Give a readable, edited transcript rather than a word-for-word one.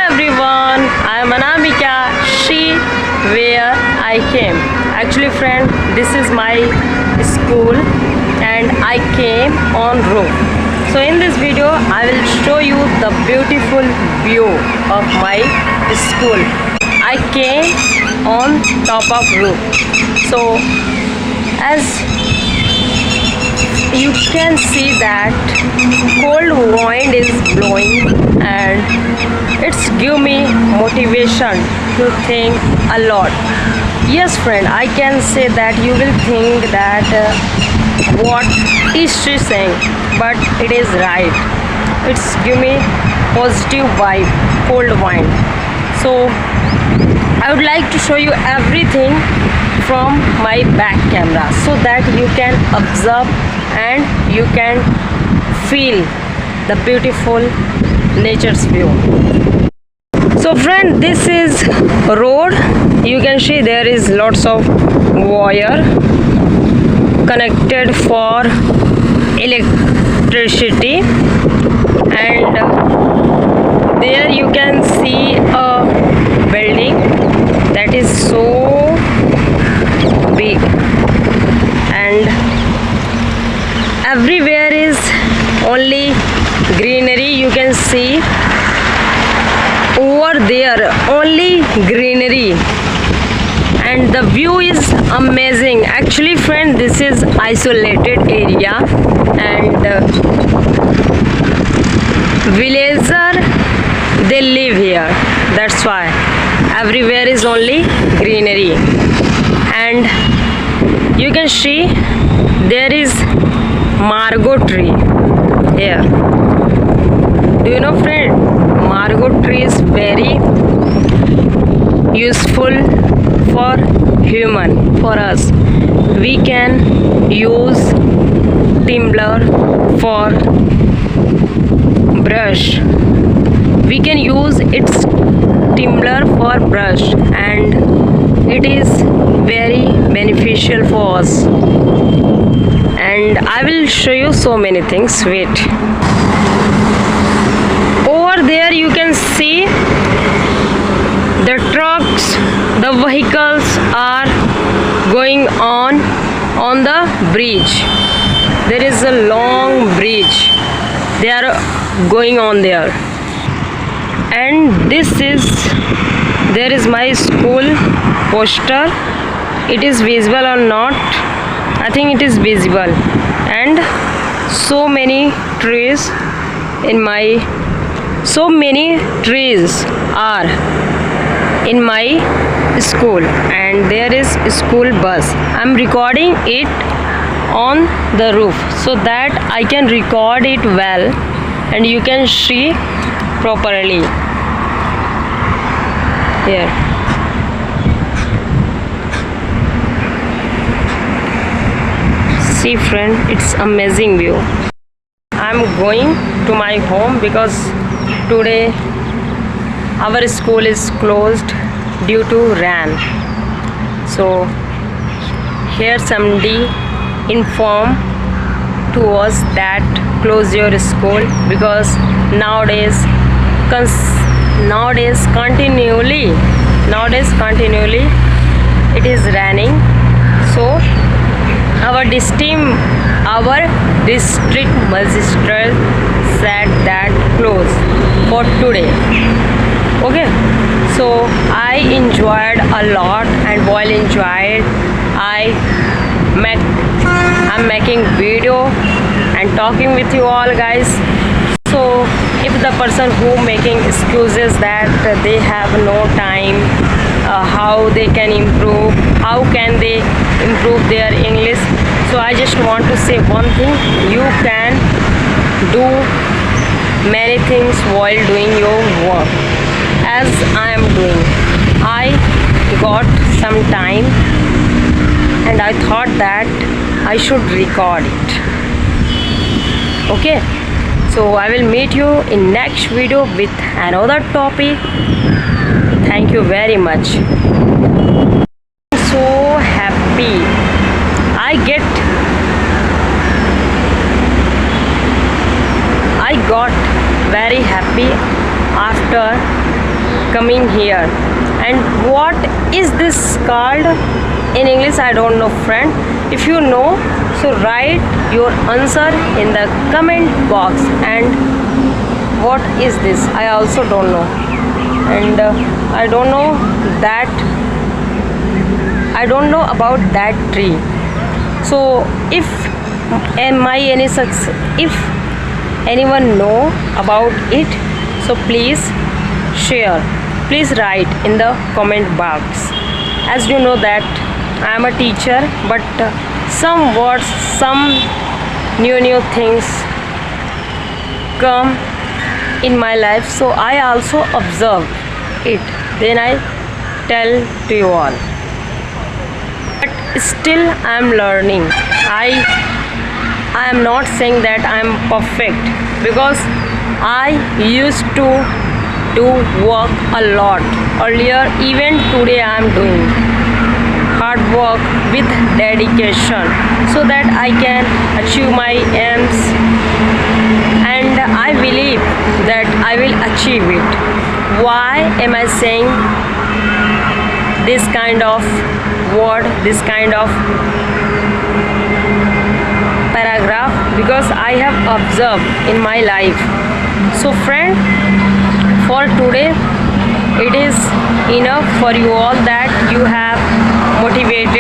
everyone, I am Anamika, she, where I came. Actually friend, this is my school and I came on roof. So in this video, I will show you the beautiful view of my school. I came on top of roof. So as you can see that cold wind is blowing and it's give me motivation to think a lot. Yes friend, I can say that you will think that what is she saying, but it is right. It's give me positive vibe, cold wind. So I would like to show you everything from my back camera so that you can observe and you can feel the beautiful nature's view. So friend, this is road. You can see there is lots of wire connected for electricity, and there you can see a building that is so big, and everywhere is only greenery. You can see over there only greenery and the view is amazing. Actually friend, this is isolated area and villager they live here, that's why everywhere is only greenery. And you can see there is margo tree here. Do you know friend, margo tree is very useful for human, for us. We can use timber for brush. We can use its timber for brush and it is very beneficial for us. And I will show you so many things. Wait. Over there you can see the trucks, the vehicles are going on the bridge. There is a long bridge. They are going on there. And there is my school poster. It is visible or not? I think it is visible. And so many trees are in my school, and there is a school bus. I'm recording it on the roof so that I can record it well and you can see properly. Here. See friend, it's amazing view. I'm going to my home because today our school is closed due to rain. So here somebody inform to us that close your school because nowadays continually it is raining. So our district magistrate said that close for today. Okay, so I enjoyed a lot, and while enjoyed I'm making video and talking with you all guys. So if the person who making excuses that they have no time, how they can improve, how can they improve their English, so I just want to say one thing: you can do many things while doing your work, as I am doing. I got some time and I thought that I should record it. Okay, so I will meet you in next video with another topic. Thank you very much. I'm so happy. I got very happy after coming here. And what is this called in English? I don't know, friend. If you know, so write your answer in the comment box. And what is this? I also don't know. And I don't know that. I don't know about that tree. So if if anyone know about it, so please share. Please write in the comment box. As you know that I am a teacher, but some words, some new things come in my life, so I also observe it. Then I tell to you all. But still I am learning. I am not saying that I am perfect, because I used to do work a lot earlier. Even today I am doing hard work with dedication, so that I can achieve my aims, and I believe that I will achieve it. Why am I saying this kind of word, this kind of paragraph? Because I have observed in my life. So friend, for today it is enough for you all, that you have motivated